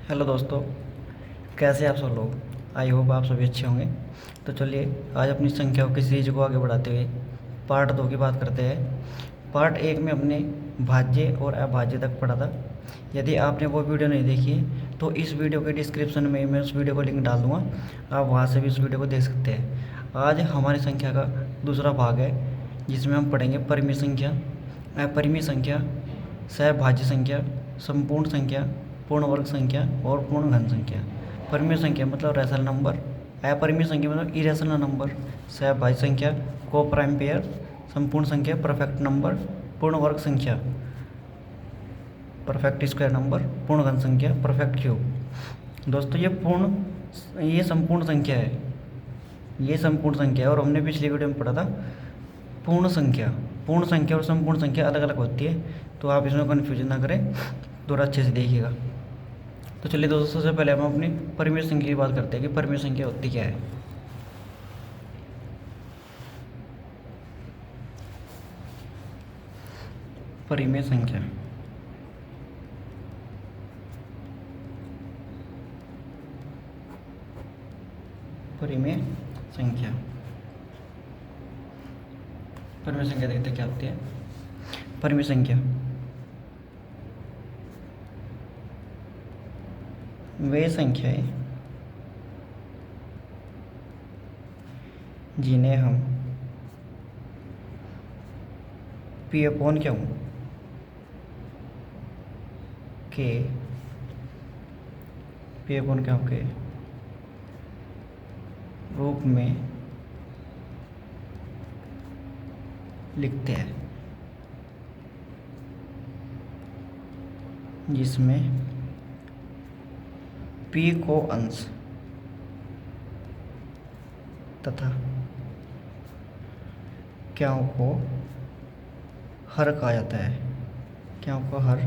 Hello दोस्तों, कैसे आप सब लोग। आई होप आप सभी अच्छे होंगे। तो चलिए आज अपनी संख्याओं की सीरीज को आगे बढ़ाते हुए पार्ट 2 की बात करते हैं। पार्ट 1 में हमने भाज्य और अभाज्य तक पढ़ा था। यदि आपने वो वीडियो नहीं देखी है तो इस वीडियो के डिस्क्रिप्शन में मैं उस वीडियो को लिंक डाल दूँगा, आप वहाँ से भी उस वीडियो को देख सकते हैं। आज हमारी संख्या का दूसरा भाग है जिसमें हम पढ़ेंगे परिमेय संख्या, अपरिमेय संख्या, सहभाज्य संख्या, संपूर्ण संख्या, पूर्ण वर्ग संख्या और पूर्ण घन संख्या। परिमेय संख्या मतलब रैशनल नंबर, अपरिमेय संख्या मतलब इरेशनल नंबर, सहभाज्य संख्या को प्राइम पेयर, संपूर्ण संख्या परफेक्ट नंबर, पूर्ण वर्ग संख्या परफेक्ट स्क्वायर नंबर, पूर्ण घन संख्या परफेक्ट क्यूब। दोस्तों ये संपूर्ण संख्या है, ये संपूर्ण संख्या है। और हमने पिछली वीडियो में पढ़ा था पूर्ण संख्या। पूर्ण संख्या और संपूर्ण संख्या अलग अलग होती है, तो आप इसमें कन्फ्यूजन ना करें, थोड़ा अच्छे से देखिएगा। तो चलिए दोस्तों, सबसे पहले हम अपनी परिमेय संख्या की बात करते हैं कि परिमेय संख्या होती क्या है। परिमेय संख्या परिमेय संख्या परिमेय संख्या देखते क्या होती है। परिमेय संख्या वे संख्याएं जिन्हें हम पी अपॉन क्यू के रूप में लिखते हैं, जिसमें p को अंश तथा क्यों को हर कहा जाता है। क्यों को हर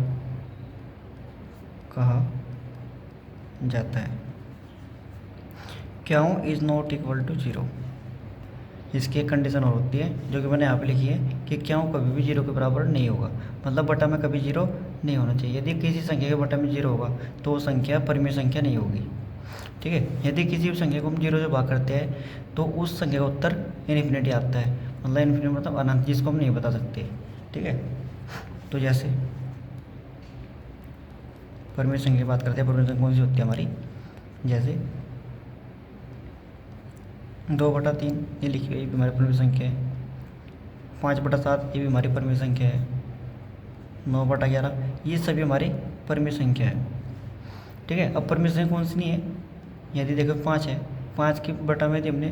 कहा जाता है। क्यों इज़ नॉट इक्वल टू 0। इसकी एक कंडीशन और होती है जो कि मैंने यहाँ पे लिखी है कि क्यों कभी भी 0 के बराबर नहीं होगा, मतलब बटा में कभी 0 नहीं होना चाहिए। यदि किसी संख्या के बटा में 0 होगा तो वो संख्या परिमेय संख्या नहीं होगी। ठीक है, यदि किसी भी संख्या को हम 0 से भाग करते हैं तो उस संख्या का उत्तर इन्फिनिटी आता है, मतलब इन्फिनिटी मतलब अनंत, जिसको हम नहीं बता सकते। ठीक है, तो जैसे परिमेय संख्या की बात करते हैं, परिमेय संख्या कौन सी होती है हमारी, जैसे 2/3 ये लिखी हुई, ये भी हमारी परिमेय संख्या है। 5/7 ये भी हमारी परिमेय संख्या है। 9/11 ये सभी हमारी परिमेय संख्या है। ठीक है, अब परिमेय संख्या कौन सी नहीं है, यदि देखो 5 है, 5 के बटा में यदि हमने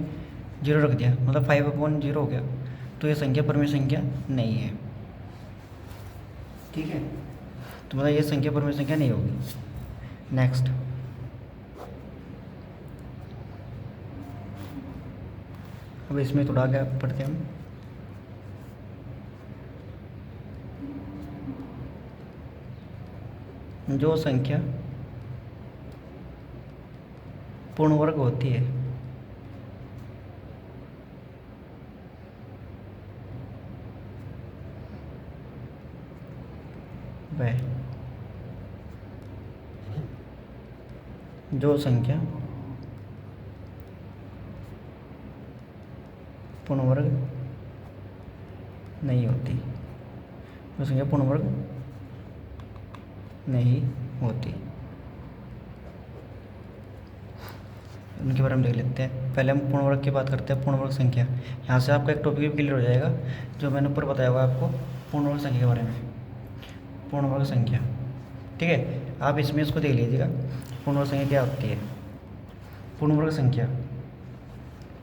0 रख दिया मतलब 5/0 हो गया, तो ये संख्या परिमेय संख्या नहीं है। ठीक है, तो मतलब ये संख्या परिमेय संख्या नहीं होगी। नेक्स्ट, अब इसमें थोड़ा आगे पढ़ते हैं हम। जो संख्या पूर्ण वर्ग होती है वह जो संख्या पूर्ण वर्ग नहीं होती, जो संख्या पूर्ण वर्ग नहीं होती, उनके बारे में देख लेते हैं। पहले हम पूर्ण वर्ग की बात करते हैं। पूर्ण वर्ग संख्या, यहाँ से आपका एक टॉपिक भी क्लियर हो जाएगा जो मैंने ऊपर बताया हुआ आपको पूर्ण वर्ग संख्या के बारे में। पूर्ण वर्ग संख्या, ठीक है, आप इसमें इसको देख लीजिएगा। पूर्ण वर्ग संख्या क्या होती है। पूर्ण वर्ग संख्या,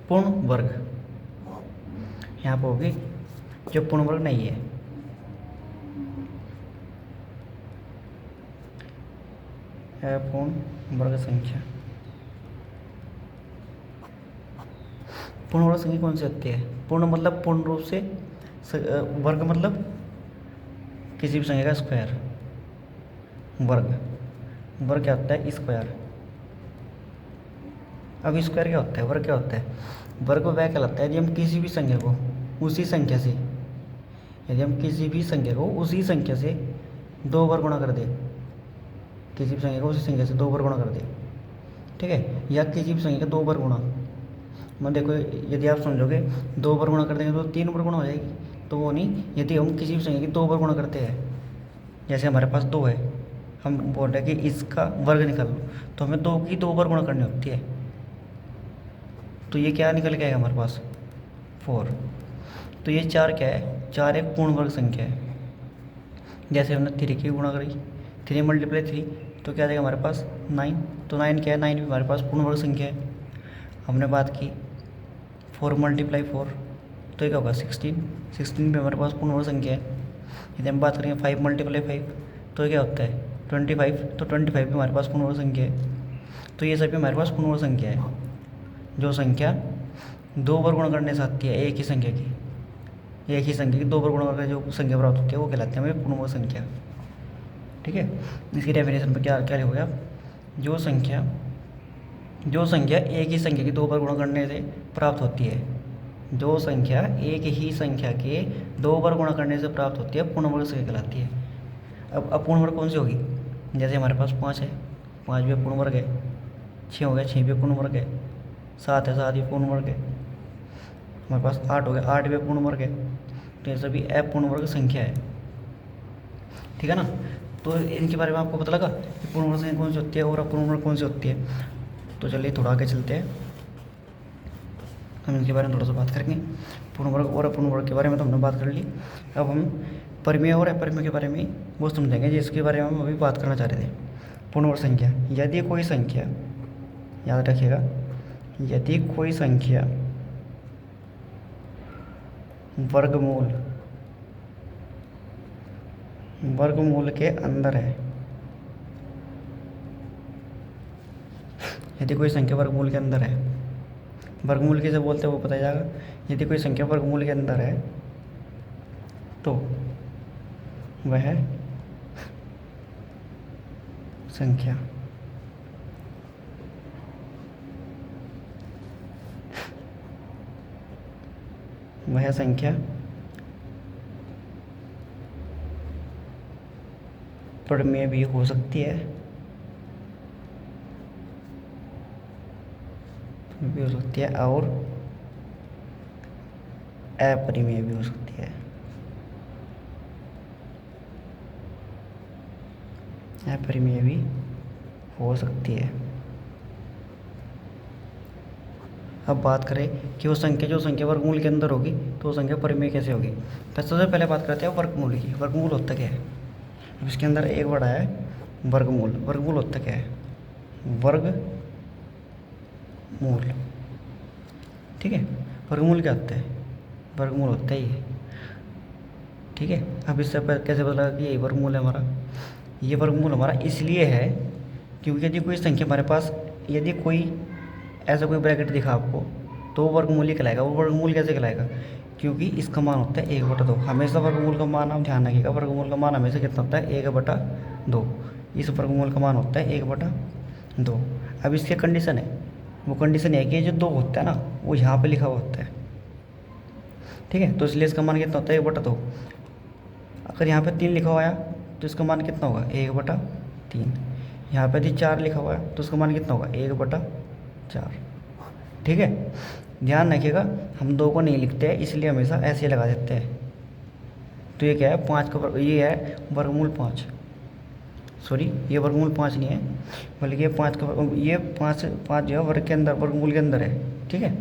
पूर्ण वर्ग यहाँ पर होगी जो पूर्ण वर्ग नहीं है। पूर्ण वर्ग संख्या, पूर्ण वर्ग संख्या कौन सी होती है। पूर्ण मतलब पूर्ण रूप से, वर्ग मतलब किसी भी संख्या का स्क्वायर। वर्ग, वर्ग क्या होता है, स्क्वायर। अब स्क्वायर क्या होता है, वर्ग क्या होता है। वर्ग वह कहलाता है यदि हम किसी भी संख्या को उसी संख्या से, यदि हम किसी भी संख्या को उसी संख्या से 2 बार गुणा कर दें किसी भी संख्या को उसी संख्या से 2 बार गुणा कर दे, ठीक है, या किसी भी संख्या का 2 बार गुणा। मैं देखो यदि आप समझोगे 2 बार गुणा कर देंगे तो 3 बार गुणा हो जाएगी, तो वो नहीं। यदि हम किसी भी संख्या की 2 बार गुणा करते हैं, जैसे हमारे पास 2 है, हम बोल रहे हैं कि इसका वर्ग निकाल लो, तो हमें 2 की 2 बार गुणा करनी होती है, तो ये क्या निकल के आएगा हमारे पास 4। तो ये 4 क्या है, 4 एक पूर्ण वर्ग संख्या है। जैसे हमने 3 की गुणा करी, 3 × 3 तो क्या आ जाएगा हमारे पास 9। तो 9 क्या है, 9 भी हमारे पास पूर्ण वर्ग संख्या है। हमने बात की 4 × 4 तो ये क्या होगा 16, 16 भी हमारे पास पूर्ण वर्ग संख्या है। यदि हम बात करें 5 × 5 तो क्या होता है 25, तो 25 भी हमारे पास पूर्ण वर्ग संख्या है। तो ये सभी हमारे पास पूर्ण वर्ग संख्या है। जो संख्या 2 बार गुणा करने से आती है एक ही संख्या की, एक ही संख्या की 2 बार गुणा करके जो संख्या प्राप्त होती है वो कहलाती है हमें पूर्ण वर्ग संख्या, ठीक है। इसकी डेफिनेशन पर क्या क्या लिखोगे आप, जो संख्या एक ही संख्या की 2 बार गुणा करने से प्राप्त होती है, जो संख्या एक ही संख्या के 2 बार गुणा करने से प्राप्त होती है पूर्ण वर्ग संख्या कहलाती है। अब अपूर्ण वर्ग कौन सी होगी, जैसे हमारे पास 5 है, 5 भी पूर्ण वर्ग है, 6 हो गया 6 भी पूर्ण वर्ग है, 7 है 7 भी पूर्ण वर्ग है, हमारे पास 8 हो गया 8 भी पूर्ण वर्ग है। तो ये सभी अपूर्ण वर्ग संख्या है, ठीक है ना। तो इनके बारे में आपको पता लगा कि पूर्ण वर्ग संख्या कौन सी होती है और अपूर्ण वर्ग कौन सी होती है। तो चलिए थोड़ा आगे चलते हैं, हम इनके बारे में थोड़ा सा बात करेंगे। पूर्ण वर्ग और अपूर्ण वर्ग के बारे में तो हमने बात कर ली। अब हम परिमेय और अपरिमेय के बारे में वो समझेंगे जिसके बारे में हम अभी बात करना चाह रहे थे। पूर्ण वर्ग संख्या, यदि कोई संख्या, याद रखिएगा, यदि कोई संख्या वर्गमूल के अंदर है, यदि कोई संख्या वर्गमूल के अंदर है, वर्गमूल किसे बोलते हैं वो पता जाएगा। यदि कोई संख्या वर्गमूल के अंदर है तो वह संख्या परिमेय भी हो सकती है, और अपरिमेय भी हो सकती है। अपरिमेय भी हो सकती है। अब बात करें कि वो संख्या जो संख्या वर्गमूल के अंदर होगी तो वो संख्या परिमेय कैसे होगी। तो सबसे पहले बात करते हैं वर्गमूल की। वर्गमूल होता क्या है, अब इसके अंदर एक बड़ा है वर्गमूल। वर्गमूल होता क्या है, वर्गमूल, ठीक है। वर्गमूल क्या होता है, वर्गमूल होता है ये, ठीक है। अब इससे कैसे पता लगा कि ये वर्गमूल है हमारा। ये वर्गमूल हमारा इसलिए है क्योंकि यदि कोई संख्या हमारे पास, यदि कोई ऐसा कोई ब्रैकेट दिखा आपको तो वर्गमूल ही कहलाएगा। वो वर्गमूल कैसे कहलाएगा, क्योंकि इसका मान होता है 1/2। हमेशा वर्गमूल का मान आप ध्यान रखिएगा, वर्गमूल का मान हमेशा कितना होता है 1/2। इस वर्गमूल का मान होता है 1/2। अब इसकी कंडीशन है, वो कंडीशन है कि ये जो 2 होता है ना वो यहाँ पे लिखा हुआ होता है, ठीक है। तो इसलिए इसका मान कितना होता है 1/2। अगर यहाँ पे 3 लिखा हुआ है तो इसका मान कितना होगा 1/3। यहाँ पे यदि 4 लिखा हुआ है तो उसका मान कितना होगा 1/4, ठीक है। ध्यान रखिएगा हम 2 को नहीं लिखते हैं, इसलिए हमेशा ऐसे लगा देते हैं। तो ये क्या है 5 का वर्ग, ये है वर्गमूल 5, सॉरी ये वर्गमूल 5 नहीं है बल्कि ये 5 का, ये 5 जो है वर्ग के अंदर, वर्गमूल के अंदर है, ठीक है।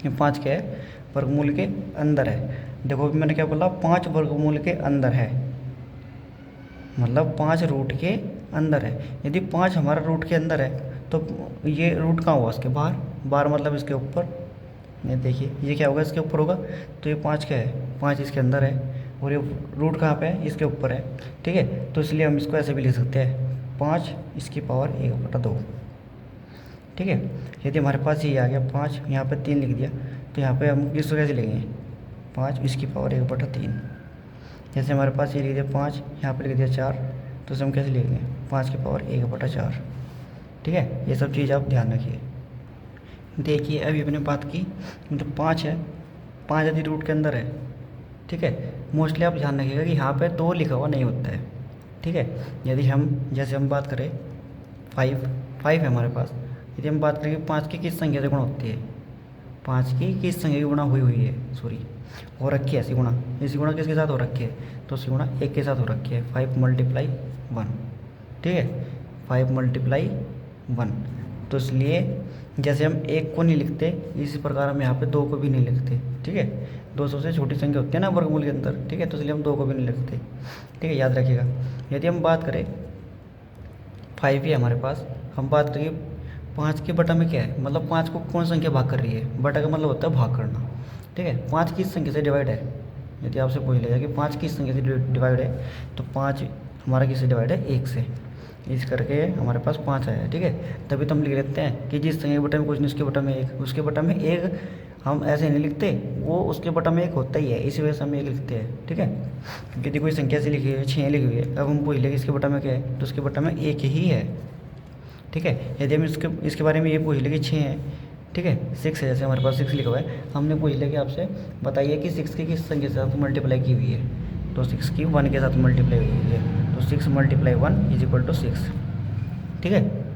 ये 5 क्या है वर्गमूल के अंदर है। देखो अभी मैंने क्या बोला, 5 वर्गमूल के अंदर है, मतलब 5 रूट के अंदर है। यदि 5 हमारा रूट के अंदर है तो ये रूट कहाँ हुआ, इसके बाहर, बाहर मतलब इसके ऊपर। ये देखिए ये क्या होगा, इसके ऊपर होगा। तो ये 5 क्या है, 5 इसके अंदर है और ये रूट कहाँ पे है, इसके ऊपर है, ठीक है। तो इसलिए हम इसको ऐसे भी लिख सकते हैं 5 इसकी पावर 1/2, ठीक है। यदि हमारे पास ये आ गया 5, यहाँ पे 3 लिख दिया तो यहाँ पे हम इसको कैसे लिखेंगे 5 इसकी पावर 1/3। जैसे हमारे पास ये लिख दिया 5, यहाँ पे लिख दिया 4, तो इसे हम कैसे लिखेंगे 5 की पावर 1/4, ठीक है। ये सब चीज़ आप ध्यान रखिए। देखिए अभी अपने बात की, मतलब 5 है, 5 यदि रूट के अंदर है, ठीक है। मोस्टली आप ध्यान रखिएगा कि यहाँ पे 2 लिखा हुआ नहीं होता है, ठीक है। यदि हम जैसे हम बात करें 5 है हमारे पास, यदि हम बात करें 5 की किस संख्या से गुणा होती है, 5 की किस संख्या की गुणा हुई है, सॉरी हो रखी है ऐसी गुणा, इसी गुणा किसके साथ हो रखी है, तो इसी गुणा 1 के साथ हो रखी है, 5 × 1, ठीक है, 5 × 1। तो इसलिए जैसे हम 1 को नहीं लिखते, इसी प्रकार हम यहाँ पे 2 को भी नहीं लिखते, ठीक है। 200 से छोटी संख्या होती है ना वर्गमूल के अंदर, ठीक है, तो इसलिए हम 2 को भी नहीं लिखते, ठीक है, याद रखिएगा। यदि हम बात करें 5 ही हमारे पास, हम बात करें 5 के बटा में क्या है, मतलब 5 को कौन संख्या भाग कर रही है, बटा का मतलब होता है भाग करना, ठीक है। 5 किस संख्या से डिवाइड है, यदि आपसे पूछ लिया कि 5 किस संख्या से डिवाइड है, तो 5 हमारा किससे डिवाइड है, 1 से, इस करके हमारे पास 5 आया है, ठीक है। तभी तो हम लिख लेते हैं कि जिस संख्या के बटा में कुछ नहीं उसके बटा में 1, उसके बटा में 1 हम ऐसे नहीं लिखते, वो उसके बटा में 1 होता ही है, इसी वजह से हम 1 लिखते हैं, ठीक है। क्योंकि यदि कोई संख्या से लिखी है 6 लिखी हुई है, अब हम पूछ लेंगे इसके बटा में क्या है, तो उसके बटा में 1 ही है, ठीक है। यदि हम इसके बारे में ये पूछ लेंगे 6 है, ठीक है, 6 है, जैसे हमारे पास 6 लिखा हुआ है, हमने पूछ लिया कि आपसे बताइए कि 6 की किस संख्या के साथ मल्टीप्लाई की हुई है, तो 6 की 1 के साथ मल्टीप्लाई हुई है, तो 6 × 1 = 6, ठीक है।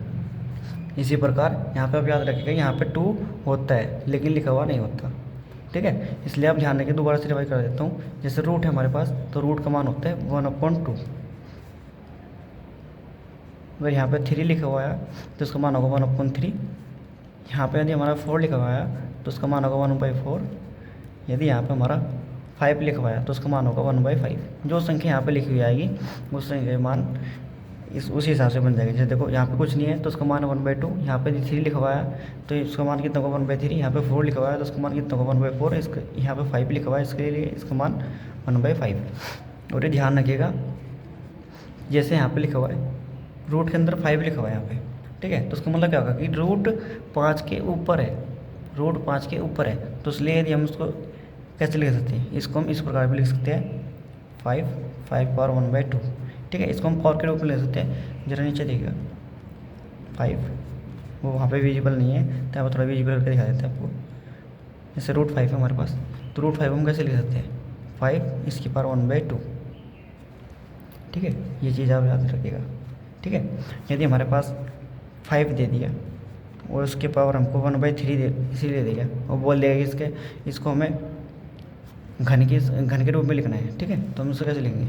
इसी प्रकार यहाँ पे आप याद रखिएगा, यहाँ पे 2 होता है लेकिन लिखा हुआ नहीं होता, ठीक है, इसलिए आप ध्यान रखिए। दोबारा से रिवाइज कर देता हूँ, जैसे रूट है हमारे पास, तो रूट का मान होता है 1/2, अगर यहाँ पे 3 लिखा हुआ है तो उसका मान होगा 1/3, यहाँ पे यदि हमारा 4 लिखा हुआ है तो उसका मान होगा 1/4, यदि यहाँ पे हमारा 5 लिखा हुआ है तो उसका मान होगा 1/5। जो संख्या यहाँ पे लिखी हुई आएगी उस संख्या का मान उसी हिसाब से बन जाएगा। जैसे देखो यहाँ पे कुछ नहीं है तो उसका मान 1/2, यहाँ पे 3 लिखा हुआ है तो इसका मान कितना होगा 1/3, यहाँ पे 4 लिखा हुआ है तो उसका मान कितना होगा 1/4, इसका यहाँ पे 5 लिखा हुआ है इसके लिए इसका मान 1/5। और ये ध्यान रखिएगा, जैसे यहाँ पे लिखा हुआ है रूट के अंदर 5 लिखा हुआ है यहाँ पे, ठीक है, तो उसका मतलब क्या होगा कि रूट 5 के ऊपर है, रूट 5 के ऊपर है, तो इसलिए यदि हम उसको कैसे लिख सकते हैं, इसको हम इस प्रकार भी लिख सकते हैं 5/1/2, ठीक है। इसको हम पावर के रूप में ले सकते हैं, जरा नीचे देखिएगा 5, वो वहाँ पे विजिबल नहीं है तो यहाँ पर थोड़ा विजिबल करके दिखा देते हैं आपको। जैसे रूट 5 है हमारे पास, तो रूट 5 हम कैसे लिख सकते हैं, 5 इसकी पावर 1/2, ठीक है, ये चीज़ आप याद रखिएगा, ठीक है। यदि हमारे पास 5 दे दिया और उसके पावर हमको 1/3 दे इसीलिए दे दिया और बोल दिया कि इसको हमें घन के रूप में लिखना है, ठीक है, तो हम उसको कैसे लिखेंगे,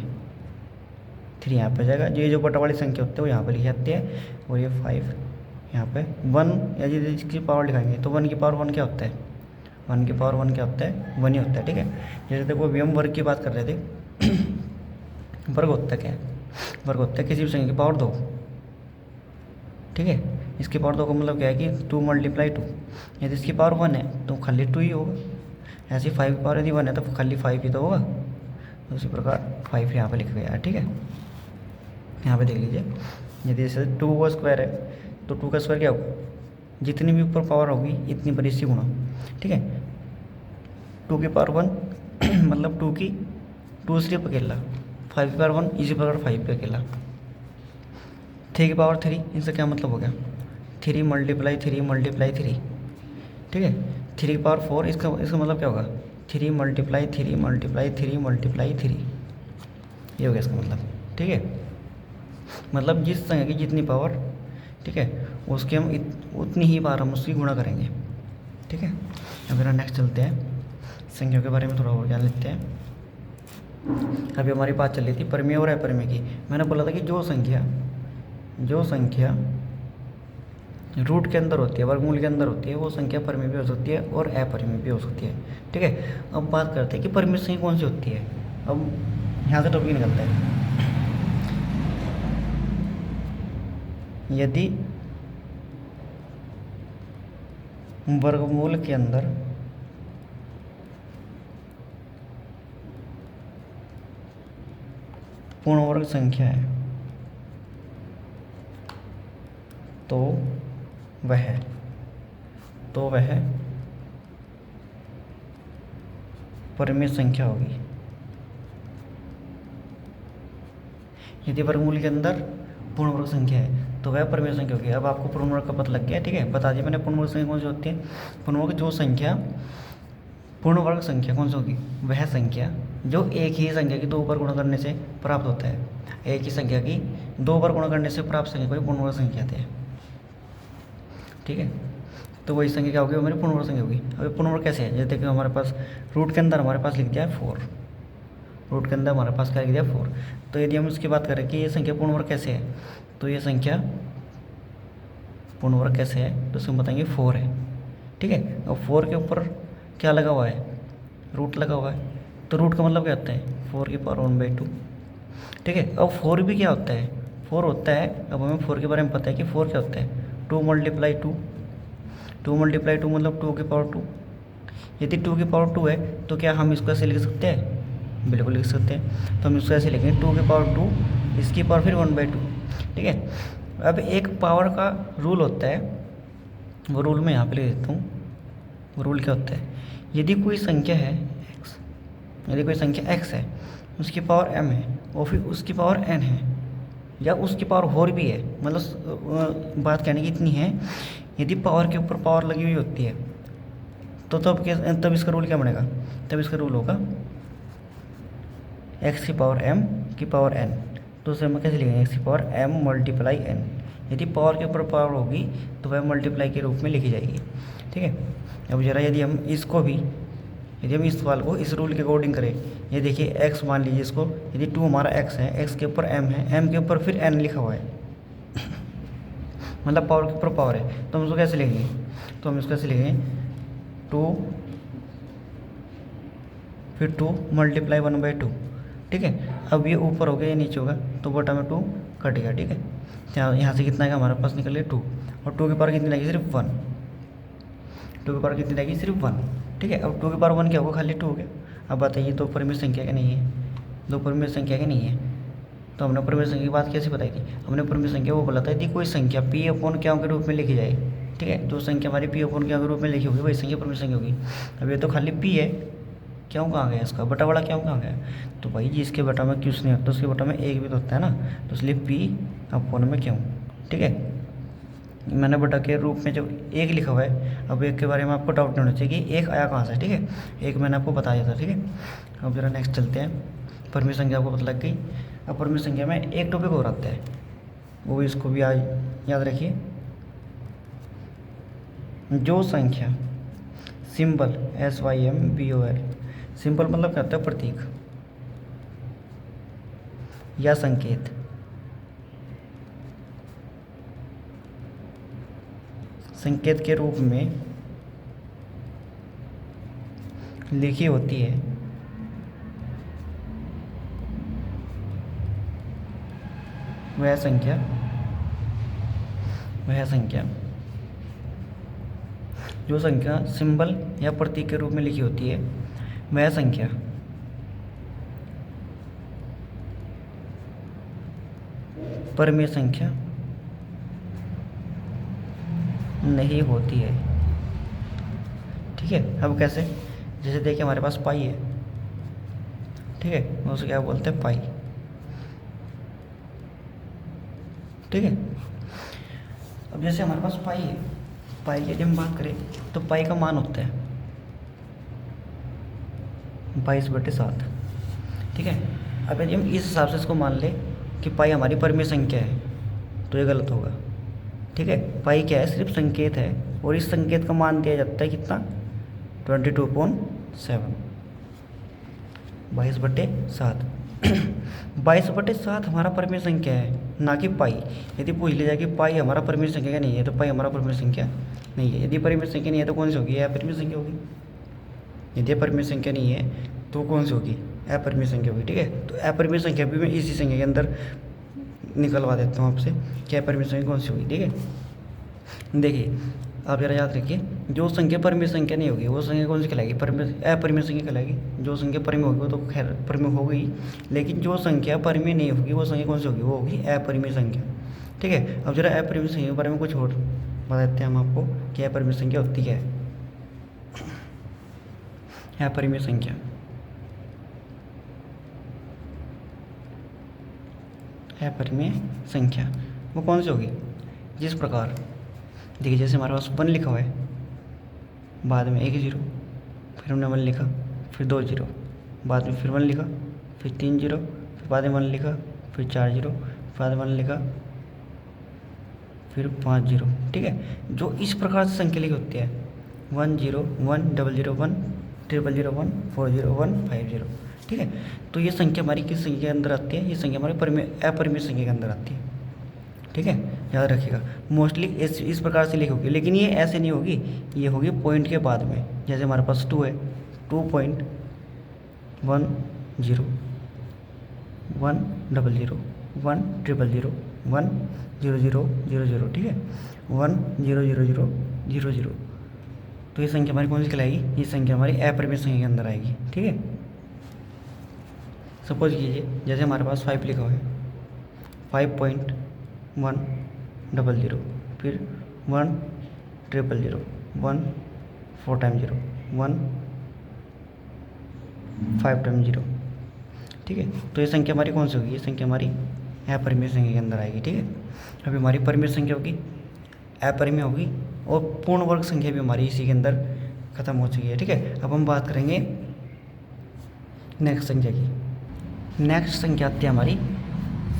3 यहाँ पे जाएगा, जो बटा वाली संख्या होती है वो यहाँ पे लिखी जाती है, और ये 5 यहाँ पे 1, या यदि इसकी पावर लिखाएंगे तो 1 की पावर 1 क्या होता है, 1 की पावर 1 क्या होता है, 1 ही होता है, ठीक है। जैसे देखो अभी हम वर्ग की बात कर रहे थे वर्ग होता क्या है, वर्ग होता है किसी भी संख्या की पावर 2, ठीक है, इसकी पावर 2 का मतलब क्या है कि 2 × 2, यदि इसकी पावर 1 है तो खाली 2 ही होगा, ऐसे 5 की पावर यदि 1 है तो खाली 5 ही तो होगा, तो उसी प्रकार 5 यहाँ पे लिखा गया है, ठीक है। यहाँ पे देख लीजिए, यदि जैसे 2 का स्क्वायर है तो 2 का स्क्वायर क्या होगा, जितनी भी ऊपर पावर होगी इतनी बड़ी सी गुणा, ठीक है, 2 की पावर 1 मतलब 2 की सिर्फ अकेला, 5 की पावर 1 इसी प्रकार 5 पे अकेला, 3 की पावर 3, इनसे क्या मतलब हो गया 3 × 3 × 3, ठीक है। 3 की पावर 4, इसका मतलब क्या होगा 3 × 3 × 3 × 3, ये हो गया इसका मतलब, ठीक है। मतलब जिस संख्या की जितनी पावर, ठीक है, उसके हम उतनी ही बार हम उसकी गुणा करेंगे, ठीक है। अगर हम नेक्स्ट चलते हैं, संख्याओं के बारे में थोड़ा और जान लेते हैं। अभी हमारी बात चल रही थी परिमेय और अपरिमेय की। मैंने बोला था कि जो संख्या रूट के अंदर होती है, वर्गमूल के अंदर होती है, वो संख्या परिमेय भी हो सकती है और अपरिमेय भी हो सकती है, ठीक है। अब बात करते हैं कि परिमेय संख्या कौन सी होती है। अब यहाँ से टॉपिक निकलता है, यदि वर्गमूल के अंदर पूर्ण वर्ग संख्या है तो वह परिमेय संख्या होगी। यदि वर्गमूल के अंदर पूर्ण वर्ग संख्या है तो वह परिमेय संख्या होगी। अब आपको पूर्ण वर्ग का पता लग गया, ठीक है, बता दिया मैंने पूर्ण वर्ग संख्या कौन सी होती है। पूर्ण वर्ग कौन सी होगी, वह संख्या जो एक ही संख्या की 2 बार गुणा करने से प्राप्त होता है। एक ही संख्या की 2 बार गुणा करने से प्राप्त संख्या को पूर्ण वर्ग संख्या कहते हैं। ठीक है, तो वही संख्या क्या होगी, वो मेरी पूर्ण वर्ग संख्या होगी। अब पूर्ण वर्ग कैसे है, जैसे देखिए हमारे पास रूट के अंदर हमारे पास लिख दिया है 4, रूट के अंदर हमारे पास क्या लिख दिया 4। तो यदि हम इसकी बात करें कि ये संख्या पूर्ण वर्ग कैसे है, तो ये संख्या पूर्ण वर्ग कैसे है, तो उसमें बताएंगे 4 है। ठीक है, और 4 के ऊपर क्या लगा हुआ है, रूट लगा हुआ है। तो रूट का मतलब क्या होता है, 4 की पावर 1/2। ठीक है, अब 4 भी क्या होता है, 4 होता है, अब हमें 4 के बारे में पता है कि 4 क्या होता है, 2 × 2, 2 × 2 मतलब 2 की पावर 2। यदि 2 की पावर 2 है तो क्या हम इसको ऐसे लिख सकते हैं, बिल्कुल लिख सकते हैं। तो हम इसको ऐसे लिखेंगे 2 की पावर 2, इसकी पावर फिर 1/2। ठीक है, अब एक पावर का रूल होता है, वो रूल मैं यहाँ पे लिख देता हूँ। वो रूल क्या होता है, यदि कोई संख्या है x, यदि कोई संख्या x है, उसकी पावर m है और फिर उसकी पावर n है, या उसकी पावर और भी है, मतलब बात कहने की इतनी है, यदि पावर के ऊपर पावर लगी हुई होती है तो तब इसका रूल क्या बनेगा, तब इसका रूल होगा x की पावर m की पावर n। तो उसे हम कैसे लिखेंगे, x की पावर m × n। यदि पावर के ऊपर पावर होगी तो वह मल्टीप्लाई के रूप में लिखी जाएगी। ठीक है, अब जरा यदि हम इसको भी, यदि हम इस सवाल को इस रूल के अकॉर्डिंग करें, ये देखिए x मान लीजिए इसको, यदि 2 हमारा x है, x के ऊपर m है, m के ऊपर फिर n लिखा हुआ है मतलब पावर के ऊपर पावर है, तो हम इसको कैसे लिखेंगे, तो हम इसको कैसे लिखेंगे 2 फिर 2 × 1/2। ठीक है, अब ये ऊपर हो गया, ये नीचे होगा, तो बटा में 2 कट गया। ठीक है, यहाँ से कितना है हमारे पास निकल गया 2, और 2 की पावर कितनी लगेगी, सिर्फ 1। 2 की पावर कितनी लगेगी, सिर्फ 1। ठीक है, अब 2 की पावर 1 क्या होगा, खाली 2 हो गया। अब बताइए 2 परिमित संख्या क्या नहीं है, 2 परिमित संख्या क्या नहीं है। तो हमने परिमित संख्या की बात कैसे बताई थी, हमने परिमित संख्या वो बोला था यदि कोई संख्या p/q के रूप में लिखी जाए। ठीक है, जो संख्या हमारी p/q के रूप में लिखी होगी वही संख्या परिमित संख्या होगी। अब ये तो खाली p है, क्यों कहाँ गया इसका बटा वाला, क्यों कहाँ गया, तो भाई जिसके बटा में क्यूस नहीं होता उसके बटा में 1 भी तो होता है ना, तो इसलिए p/q में क्यों। ठीक है, मैंने बटा के रूप में जब 1 लिखा हुआ है, अब 1 के बारे में आपको डाउट नहीं होना चाहिए कि 1 आया कहाँ से। ठीक है, 1 मैंने आपको बताया था। ठीक है, अब जरा नेक्स्ट चलते हैं, परिमित संख्या आपको पता लग गई। अब परिमित संख्या में एक टॉपिक और आता है, वो इसको भी आज याद रखिए। जो संख्या सिंबल SYMBOL, सिंबल मतलब क्या होता है, प्रतीक या संकेत, संकेत के रूप में लिखी होती है, वह संख्या जो संख्या सिंबल या प्रतीक के रूप में लिखी होती है, वह संख्या परिमेय संख्या नहीं होती है। ठीक है, अब कैसे, जैसे देखिए हमारे पास पाई है। ठीक है, उसे क्या बोलते हैं, पाई। ठीक है, अब जैसे हमारे पास पाई है, पाई की यदि हम बात करें तो पाई का मान होता है 22/7। ठीक है, अब यदि हम इस हिसाब से इसको मान लें कि पाई हमारी परिमेय संख्या है, तो ये गलत होगा। ठीक है, पाई क्या है, सिर्फ संकेत है, और इस संकेत का मान दिया जाता है कितना, 22.7, 22/7। 22/7 हमारा परिमेय संख्या है, ना कि पाई। यदि पूछ लिया जाए कि पाई हमारा परिमेय संख्या क्या नहीं है, तो पाई हमारा परिमेय संख्या नहीं है। यदि परिमेय संख्या नहीं है तो कौन सी होगी, अपरिमेय संख्या होगी। यदि अपरिमेय संख्या नहीं है तो कौन सी होगी, अपरिमेय संख्या होगी। ठीक है, तो अपरिमेय संख्या भी मैं इसी संख्या के अंदर निकलवा देता हूँ आपसे कि अपरिमेय संख्या कौन सी होगी। ठीक है, देखिए आप जरा याद रखिए, जो संख्या परिमेय संख्या नहीं होगी वो संख्या कौन सी कहलाएगी, अपरिमेय संख्या कहलाएगी। जो संख्या परिमेय होगी वो तो खैर परिमेय हो गई, लेकिन जो संख्या परिमेय नहीं होगी वो संख्या कौन सी होगी, वो होगी अपरिमेय संख्या। ठीक है, अब जरा अपरिमेय संख्या के बारे में कुछ और बता देते हैं हम आपको कि अपरिमेय संख्या होती है। अपरिमेय संख्या, अपरिमेय संख्या वो कौन सी होगी, जिस प्रकार देखिए जैसे हमारे पास 1 लिखा हुआ है, बाद में 1 0, फिर हमने 1 लिखा, फिर 2 0, बाद में फिर 1 लिखा, फिर 3 जीरो, फिर बाद में 1 लिखा, फिर 4 जीरो, बाद में 1 लिखा, फिर 5 जीरो। ठीक है, जो इस प्रकार से संख्या लिखी होती है 1 0 1 0 1 0 0 1 4 0 1 5 0। ठीक है, तो ये संख्या हमारी किस संख्या के अंदर आती है? ये संख्या हमारी अपरिमेय संख्या के अंदर आती है। ठीक है, याद रखिएगा। मोस्टली इस प्रकार से लिखोगे, लेकिन ये ऐसे नहीं होगी, ये होगी पॉइंट के बाद में। जैसे हमारे पास 2 है, 2.1 0 1 0 0 1 0 0 1 0 0 0 0। ठीक है, 1 0 0 0 0 0। तो ये संख्या हमारी कौन सी कहलाएगी? ये संख्या हमारी अपरिमेय संख्या के अंदर आएगी। ठीक है, सपोज कीजिए जैसे हमारे पास 5 लिखा हुआ है, 5.1 0 0, फिर 1 0 0 1 4 टाइम 0 1 5 टाइम 0। ठीक है, तो ये संख्या हमारी कौन सी होगी? ये संख्या हमारी अपरिमेय संख्या के अंदर आएगी। ठीक है, अभी हमारी परिमेय संख्या होगी, अपरिमेय होगी, और पूर्ण वर्ग संख्या भी हमारी इसी के अंदर खत्म हो चुकी है। ठीक है, अब हम बात करेंगे नेक्स्ट संख्या की। नेक्स्ट संख्या आती है हमारी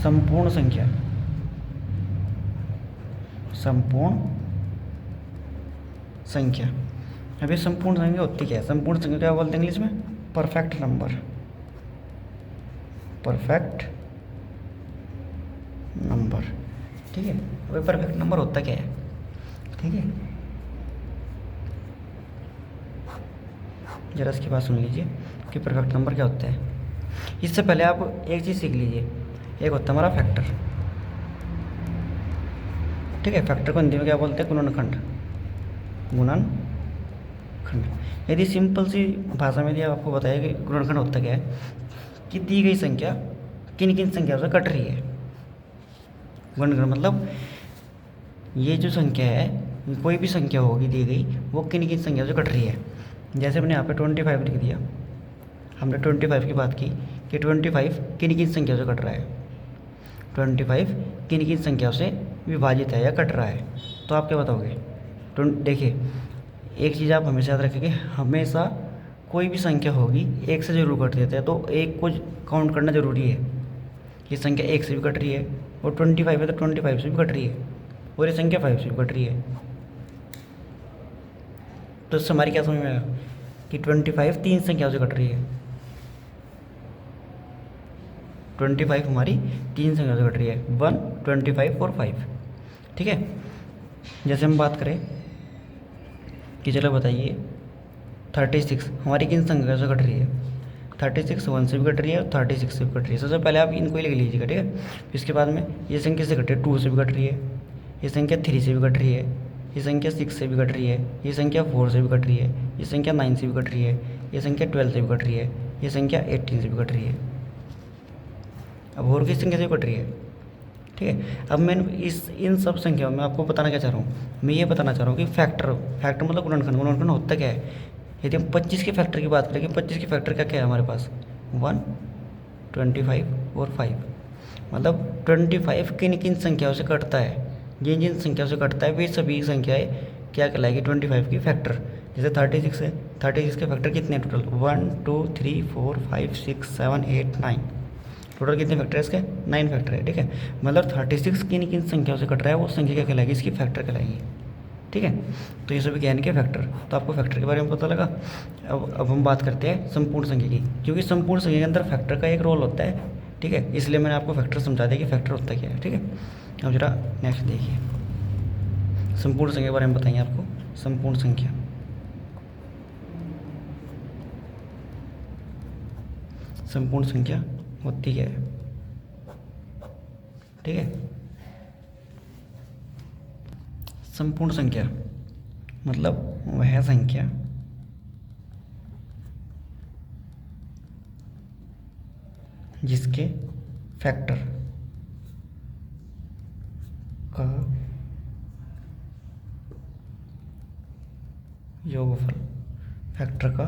संपूर्ण संख्या। संपूर्ण संख्या। अभी संपूर्ण संख्या होती क्या है? संपूर्ण संख्या क्या बोलते हैं इंग्लिश में? Perfect number. Perfect number. ठीक है, अभी परफेक्ट नंबर होता क्या है? ठीक है, जरा इसकी बात सुन लीजिए कि परफेक्ट नंबर क्या होता है। इससे पहले आप एक चीज़ सीख लीजिए, एक होता है हमारा फैक्टर। ठीक है, फैक्टर को हिंदी में क्या बोलते हैं? गुणनखंड। गुणनखंड। यदि सिंपल सी भाषा में यदि आपको बताया कि गुणनखंड होता क्या है, कि दी गई संख्या किन किन संख्याओं से कट रही है। गुणनखंड मतलब ये जो संख्या है, कोई भी संख्या होगी दी गई, वो किन किन संख्याओं से कट रही है। जैसे मैंने यहाँ पे 25 लिख दिया, हमने 25 की बात की कि 25 किन किन संख्याओं से कट रहा है। 25 किन किन संख्याओं से विभाजित है या कट रहा है, तो आप क्या बताओगे? तो देखिए, एक चीज़ आप हमेशा याद रखेंगे, हमेशा कोई भी संख्या होगी एक से जरूर कट देता है, तो एक को काउंट करना जरूरी है। ये संख्या एक से भी कट रही है, और 25 है तो 25 से भी कट रही है, और ये संख्या 5 से भी कट रही है। तो इससे हमारी क्या समझ में आया कि 25 तीन संख्याओं से कट रही है। 25 हमारी तीन संख्याओं से कट रही है, 1 25 और 5। ठीक है, जैसे हम बात करें कि चलो बताइए 36 हमारी किन संख्याओं से कट रही है? 36 1 से भी कट रही है और 36 से भी कट रही है। सबसे पहले आप इनको ही लिख लीजिएगा। ठीक है, इसके बाद में ये संख्या से कट रही है, 2 से भी कट रही है, ये संख्या 3 से भी कट रही है, ये संख्या 6 से भी कट रही है, ये संख्या 4 से भी कट रही है, ये संख्या 9 से भी कट रही है, ये संख्या 12 से भी कट रही है, ये संख्या 18 से भी कट रही है। अब और किस संख्या से कट रही है? ठीक है, अब मैं इन सब संख्याओं में आपको बताना क्या चाह रहा हूँ? मैं ये बताना चाह रहा हूँ कि फैक्टर मतलब गुणनखंड। गुणनखंड होता क्या है? यदि हम 25 के फैक्टर की बात करें कि 25 के फैक्टर क्या क्या है हमारे पास? 1 25 और 5। मतलब 25 किन किन संख्याओं से कटता है? जिन जिन संख्याओं से कटता है वे सभी संख्याएँ क्या कहलाएगी? 25 की फैक्टर। जैसे 36 है, 36 के फैक्टर कितने टोटल? 1 2 3 4 5 6 7 8 9। टोटल कितने फैक्टर है इसके? 9 फैक्टर है। ठीक है, मतलब 36 किन किन संख्याओं से कट रहा है वो संख्या क्या कहलाएगी? इसकी फैक्टर कहलाएगी। ठीक है, तो ये सभी क्या है इनके फैक्टर। तो आपको फैक्टर के बारे में पता लगा। अब हम बात करते हैं संपूर्ण संख्या की, क्योंकि संपूर्ण संख्या के अंदर फैक्टर का एक रोल होता है। ठीक है, इसलिए मैंने आपको फैक्टर समझा दिया कि फैक्टर होता क्या है। ठीक है, अब जरा नेक्स्ट देखिए, संपूर्ण संख्या के बारे में बताएंगे आपको। संपूर्ण संख्या, संपूर्ण संख्या होती है। ठीक है, संपूर्ण संख्या मतलब वह संख्या जिसके फैक्टर का योगफल, फैक्टर का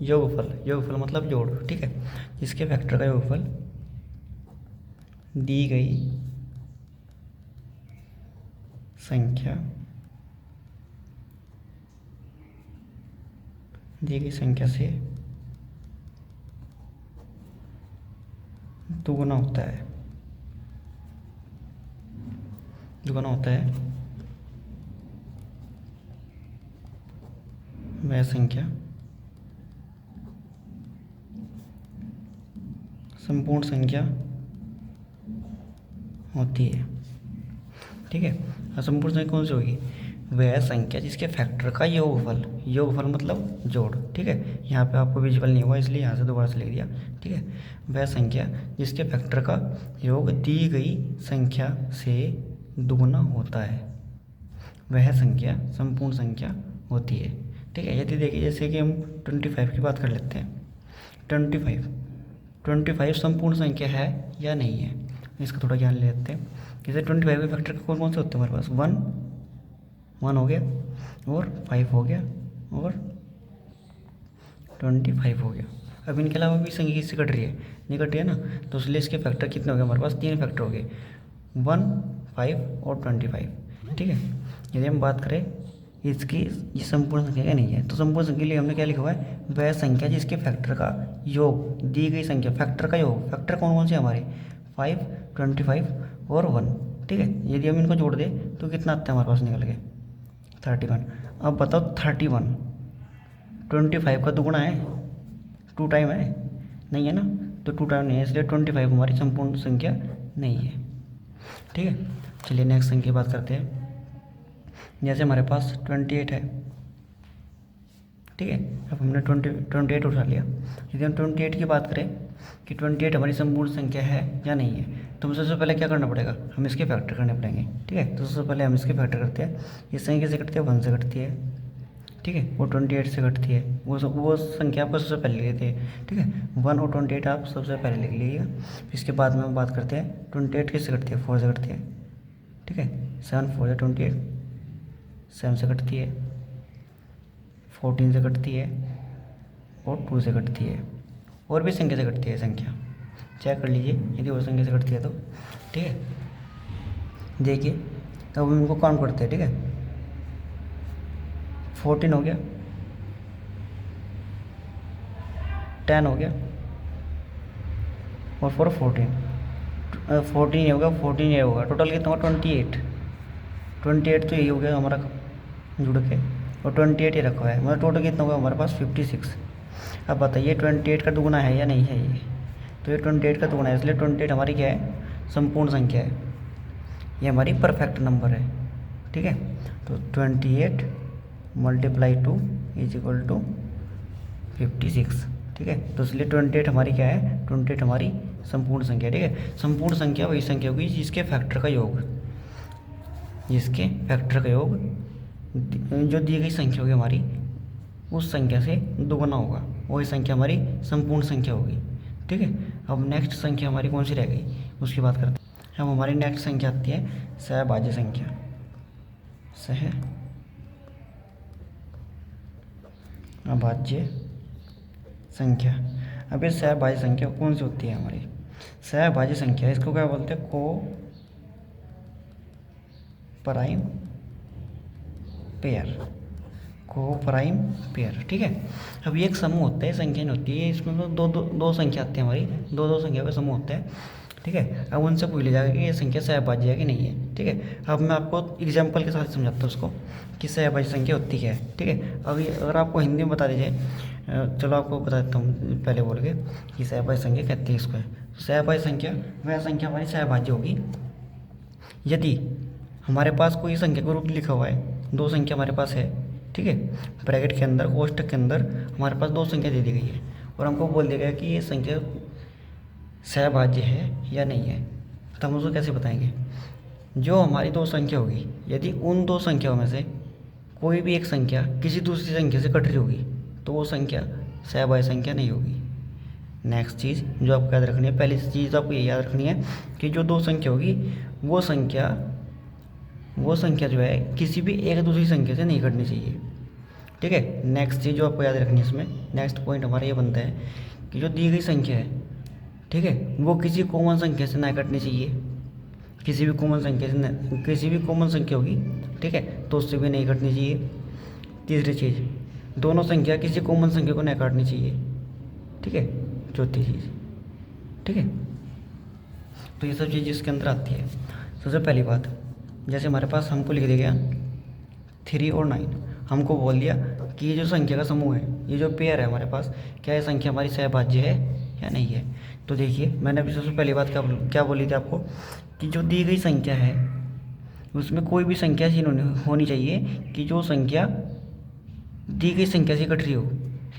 योगफल, योगफल मतलब जोड़। ठीक है, जिसके फैक्टर का योगफल दी गई संख्या से दुगुना होता है, दुगुना होता है वह संख्या संपूर्ण संख्या होती है। ठीक है, असंपूर्ण संख्या कौन सी होगी? वह संख्या जिसके फैक्टर का योगफल, योगफल मतलब जोड़। ठीक है, यहाँ पे आपको विजुअल नहीं हुआ इसलिए यहाँ से दोबारा से लिख दिया। ठीक है, वह संख्या जिसके फैक्टर का योग दी गई संख्या से दुगुना होता है, वह संख्या संपूर्ण संख्या होती है। ठीक है, यदि देखिए जैसे कि हम 25 की बात कर लेते हैं। 25 संपूर्ण संख्या है या नहीं है, इसका थोड़ा ज्ञान ले लेते हैं। जैसे 25 के फैक्टर कौन कौन से होते हैं हमारे पास? 1 हो गया और 5 हो गया और 25 हो गया। अब इनके अलावा भी संख्या किससे कट रही है? नहीं कट रही है ना, तो इसलिए इसके फैक्टर कितने हो गए हमारे पास? 3 फैक्टर हो गए, 1, 5 और 25। ठीक है, यदि हम बात करें इसकी, ये संपूर्ण संख्या क्या नहीं है, तो संपूर्ण संख्या के लिए हमने क्या लिखा हुआ है? वह संख्या जिसके फैक्टर का योग दी गई संख्या, फैक्टर का योग, फैक्टर कौन कौन से हमारे? 5, 25 और 1। ठीक है, यदि हम इनको जोड़ दें तो कितना आता है हमारे पास निकल के? 31। अब बताओ 31 25 का दुगुना है? 2 टाइम है? नहीं है ना, तो 2 टाइम नहीं है, इसलिए 25 हमारी संपूर्ण संख्या नहीं है। ठीक है, चलिए नेक्स्ट संख्या की बात करते हैं। जैसे हमारे पास 28 है। ठीक है, अब हमने 28 उठा लिया। यदि हम 28 की बात करें कि 28 हमारी संपूर्ण संख्या है या नहीं है, तो हमें सबसे पहले क्या करना पड़ेगा? हम इसके फैक्टर करने पड़ेंगे। ठीक है, तो सबसे पहले हम इसके फैक्टर करते हैं। इस संख्या से कटती है, 1 से कटती है। ठीक है, वो 28 से कटती है, वो संख्या आपको सबसे पहले लेते हैं। ठीक है, 1 और 28 आप सबसे पहले लिख लीजिएगा। इसके बाद में हम बात करते हैं 28 किससे कटती है? 4 से कटती है। ठीक है, 7 4 28, 7 से कटती है, 14 से कटती है और 2 से कटती है। और भी संख्या से कटती है संख्या, चेक कर लीजिए यदि और संख्या से कटती है तो। ठीक है, देखिए अब हम इनको काउंट करते हैं। ठीक है, 14 हो गया, 10 हो गया और 14 ये होगा, 14 ये होगा, टोटल कितना होगा? 28 तो यही हो गया हमारा जुड़ के, और 28 ये रखा है, मतलब टोटल कितना होगा हमारे पास? 56। अब बताइए 28 का दुगुना है या नहीं है ये? तो ये 28 का दुगुना है, इसलिए 28 हमारी क्या है? संपूर्ण संख्या है, ये हमारी परफेक्ट नंबर है। ठीक है, तो 28 मल्टीप्लाई 2 इज इक्वल टू 56। ठीक है, तो इसलिए 28 हमारी क्या है? 28 हमारी संपूर्ण संख्या। ठीक है, संपूर्ण संख्या वही संख्या होगी जिसके फैक्टर का योग, जिसके फैक्टर का योग जो दी गई संख्या होगी हमारी, उस संख्या से दुगुना होगा, वही संख्या हमारी संपूर्ण संख्या होगी। ठीक है, अब नेक्स्ट संख्या हमारी कौन सी रह गई उसकी बात करते हैं। अब हमारी नेक्स्ट संख्या आती है सहभाज्य संख्या। सहभाज्य संख्या। अब ये सहभाज्य संख्या कौन सी होती है हमारी? सहभाज्य संख्या, इसको क्या बोलते हैं? को प्राइम पेयर, को प्राइम पेयर। ठीक है, अब ये एक समूह होता है, संख्या नहीं होती है, इसमें तो दो संख्या आती है हमारी, दो संख्या का समूह होता है। ठीक है, अब उनसे पूछ लिया जाएगा कि ये संख्या सहभाज्य है कि नहीं है। ठीक है, अब मैं आपको एग्जाम्पल के साथ समझाता हूँ उसको कि सहभाज्य संख्या होती क्या है। ठीक है, अब अगर आपको हिंदी में बता दीजिए, चलो आपको बता देता हूँ पहले बोल के कि सहभाज्य संख्या कहते हैं इसको। सहभाज्य संख्या वह संख्या हमारी सहभाज्य होगी यदि हमारे पास कोई संख्या का रूप लिखा हुआ है, 2 संख्या हमारे पास है। ठीक है, ब्रैकेट के अंदर, कोष्टक के अंदर हमारे पास 2 संख्या दे दी गई है और हमको बोल दिया गया कि ये संख्या सहभाज्य है या नहीं है, तो हम उसको कैसे बताएंगे? जो हमारी 2 संख्या होगी, यदि उन 2 संख्याओं में से कोई भी एक संख्या किसी दूसरी संख्या से कट रही होगी तो वो संख्या सहभाज्य संख्या नहीं होगी। नेक्स्ट चीज़ जो आपको याद रखनी है, पहली चीज़ आपको ये याद रखनी है कि जो 2 संख्या होगी वो संख्या जो है किसी भी एक दूसरी संख्या से नहीं कटनी चाहिए। ठीक है, नेक्स्ट चीज़ जो आपको याद रखनी है इसमें, नेक्स्ट पॉइंट हमारा ये बनता है कि जो दी गई संख्या है, ठीक है, वो किसी कॉमन संख्या से ना कटनी चाहिए। किसी भी कॉमन संख्या होगी, ठीक है, तो उससे भी नहीं कटनी चाहिए। तीसरी चीज़, दोनों संख्या किसी कॉमन संख्या को नहीं काटनी चाहिए। ठीक है, चौथी चीज़। ठीक है, तो ये सब चीज़ इसके अंदर आती है। सबसे पहली बात, जैसे हमारे पास हमको लिख दिया गया 3 और 9, हमको बोल दिया कि ये जो संख्या का समूह है, ये जो पेयर है हमारे पास, क्या ये संख्या हमारी सहभाज्य है या नहीं है। तो देखिए, मैंने अभी सबसे पहली बात क्या बोली थी आपको, कि जो दी गई संख्या है उसमें कोई भी संख्या ऐसी होनी चाहिए कि जो संख्या दी गई संख्या से कट रही हो।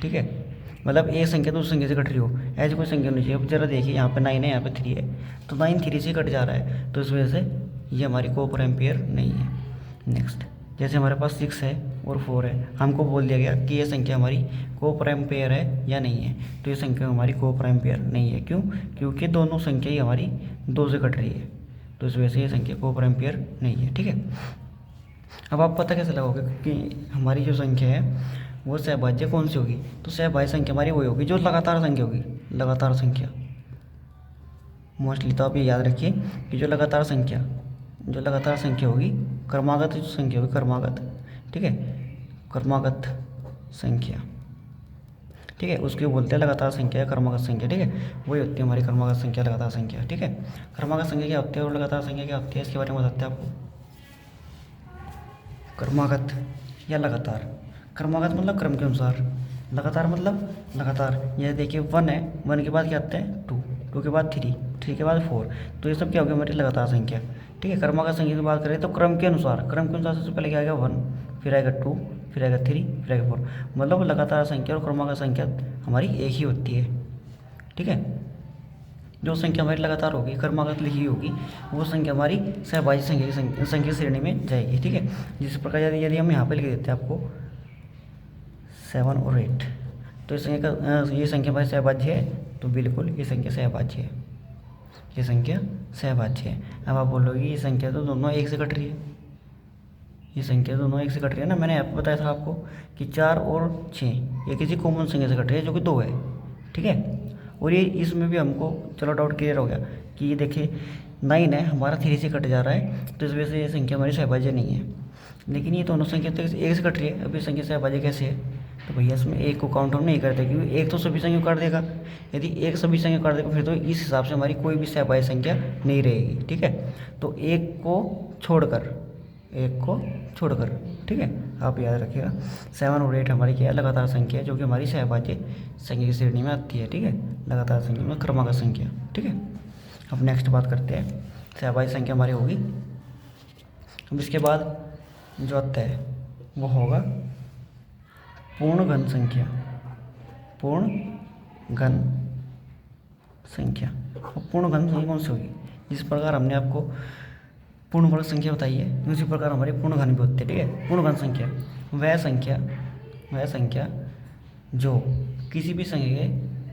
ठीक है, मतलब एक संख्या दूसरी संख्या से कट रही हो, ऐसी कोई संख्या होनी चाहिए। अब जरा देखिए, यहाँ पे 9 है, यहाँ पे 3 है, तो 9 3 से कट जा रहा है, तो इस वजह से ये हमारी कोप्राइम पेयर नहीं है। नेक्स्ट, जैसे हमारे पास 6 है और 4 है, हमको बोल दिया गया कि ये संख्या हमारी कोप्राइम पेयर है या नहीं है। तो ये संख्या हमारी कोप्राइम पेयर नहीं है। क्यों? क्योंकि दोनों संख्या ही हमारी 2 से कट रही है, तो इस वजह से ये संख्या कोप्राइम पेयर नहीं है। ठीक है, अब आप पता कैसे लगाओगे कि हमारी जो संख्या है वो सहभाज्य कौन सी होगी। तो सहभाज्य संख्या हमारी वही होगी जो लगातार संख्या होगी। लगातार संख्या मोस्टली तो आप ये याद रखिए कि जो लगातार संख्या होगी, क्रमागत जो संख्या होगी, क्रमागत, ठीक है, क्रमागत संख्या, ठीक है, उसके बोलते हैं लगातार संख्या या क्रमागत संख्या। ठीक है, वही होती है हमारी क्रमागत संख्या, लगातार संख्या। ठीक है, क्रमागत संख्या क्या होती है और लगातार संख्या क्या होती है, इसके बारे में बताते हैं आपको। क्रमागत या लगातार, क्रमागत मतलब क्रम के अनुसार, लगातार मतलब लगातार। ये देखिए 1 है, 1 के बाद क्या आता है 2, 2 के बाद 3, 3 के बाद 4, तो ये सब क्या हो गया हमारी लगातार संख्या। ठीक है, क्रमागत संख्या की बात करें तो क्रम के अनुसार सबसे पहले क्या आएगा 1, फिर आएगा 2, फिर आएगा 3, फिर आएगा 4, मतलब लगातार संख्या और क्रमागत संख्या हमारी एक ही होती है। ठीक है, जो संख्या हमारी लगातार होगी, क्रमागत लिखी होगी, वो संख्या हमारी सहभाज्य संख्या की श्रेणी में जाएगी। ठीक है, जिस प्रकार यदि हम यहाँ पे लिख देते हैं आपको 7 और 8, तो ये संख्या हमारी सहभाज्य है, तो बिल्कुल ये संख्या सहभाज्य है, ये संख्या सहभाज्य है। अब आप बोलोगे ये संख्या तो दोनों एक से कट रही है, ये संख्या दोनों एक से कट रही है ना। मैंने यहाँ पे बताया था आपको कि 4 और 6 ये किसी कॉमन संख्या से कट रही है जो कि 2 है। ठीक है, और ये इसमें भी हमको चलो डाउट क्लियर हो गया कि ये देखिए 9 है, हमारा 3 से कट जा रहा है, तो इस वजह से ये संख्या हमारी सहभाज्य नहीं है। लेकिन ये दोनों संख्या तो एक से कट रही है, अब ये संख्या सहभाज्य कैसे है, तो भैया इसमें एक को काउंट हम नहीं करते, क्योंकि एक तो सभी संख्या काट देगा। यदि एक सभी संख्या काट देगा फिर तो इस हिसाब से हमारी कोई भी सहभाज्य संख्या नहीं रहेगी। ठीक है, तो एक को छोड़कर, ठीक है, आप याद रखिएगा 7 और 8 हमारी क्या है, लगातार संख्या है, जो कि हमारी सहभाज्य संख्या की श्रेणी में आती है। ठीक है, लगातार संख्या में क्रमागत संख्या। ठीक है, अब नेक्स्ट बात करते हैं, सहभाज्य संख्या हमारी होगी। अब इसके बाद जो आता है वो होगा पूर्ण घन संख्या। पूर्ण घन संख्या, पूर्ण घन संख्या कौन सी होगी, जिस प्रकार हमने आपको पूर्ण वर्ग संख्या बताई है, उसी प्रकार हमारी पूर्ण घन भी होती है। ठीक है, पूर्ण घन संख्या वह संख्या जो किसी भी संख्या के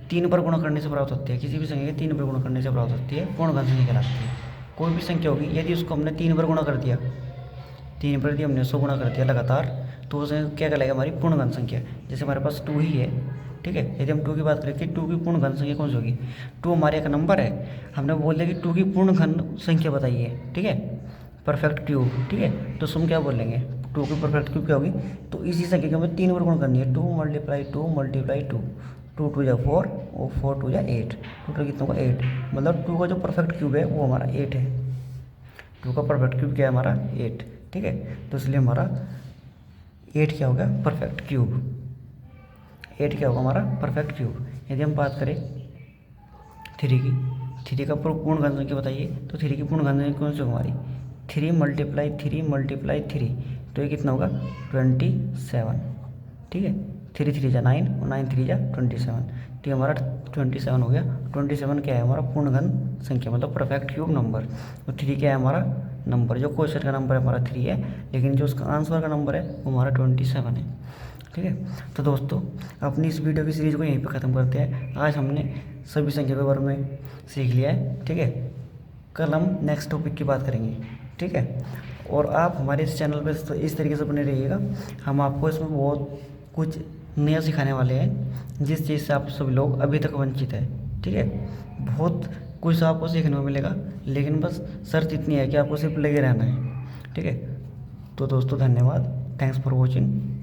3 पर गुणा करने से प्राप्त होती है, किसी भी संख्या के 3 पर गुणा करने से प्राप्त होती है, पूर्ण घन संख्या कहलाती है। कोई भी संख्या होगी, यदि उसको हमने 3 पर गुणा कर दिया, 3 पर यदि हमने 100 गुणा कर दिया लगातार, तो उसे क्या कहलाएगा, हमारी पूर्ण घन संख्या। जैसे हमारे पास 2 ही है। ठीक है, यदि हम 2 की बात करें कि 2 की पूर्ण घन संख्या कौन सी होगी, 2 हमारे एक नंबर है, हमने बोल दिया कि 2 की पूर्ण घन संख्या बताइए। ठीक है, परफेक्ट क्यूब। ठीक है, तो हम क्या बोलेंगे, 2 की परफेक्ट क्यूब क्या होगी, तो इसी संख्या की हमें 3 बार गुणा करनी है, 2 × 2 × 2, 2 2 4 और 4 2 8, टोटल कितना होगा 8, मतलब 2 का जो परफेक्ट क्यूब है वो हमारा 8 है। 2 का परफेक्ट क्यूब क्या है हमारा 8। ठीक है, तो इसलिए हमारा 8 क्या होगा, परफेक्ट क्यूब। 8 क्या होगा हमारा परफेक्ट क्यूब। यदि हम बात करें 3 की, 3 का पूर्ण घन संख्या बताइए, तो 3 की पूर्ण घन संख्या कौन सी होगी हमारी, 3 × 3, तो ये कितना होगा 27। ठीक है, 3 3 जा 9 और 9 3 जा 27, तो ये हमारा 27 हो गया। 27 क्या है हमारा पूर्ण घन संख्या, मतलब परफेक्ट क्यूब नंबर। और 3 क्या है हमारा नंबर, जो क्वेश्चन का नंबर है हमारा 3 है, लेकिन जो उसका आंसर का नंबर है वो हमारा 27 है। ठीक है, तो दोस्तों अपनी इस वीडियो की सीरीज़ को यहीं पे ख़त्म करते हैं। आज हमने सभी संख्या के बारे में सीख लिया है। ठीक है, कल हम नेक्स्ट टॉपिक की बात करेंगे। ठीक है, और आप हमारे इस चैनल पर इस तरीके से बने रहिएगा, हम आपको इसमें बहुत कुछ नया सिखाने वाले हैं, जिस चीज़ से आप सभी लोग अभी तक वंचित है। ठीक है, बहुत कुछ आपको सीखने को मिलेगा, लेकिन बस शर्त इतनी है कि आपको सिर्फ लगे रहना है। ठीक है, तो दोस्तों धन्यवाद, थैंक्स फॉर वॉचिंग।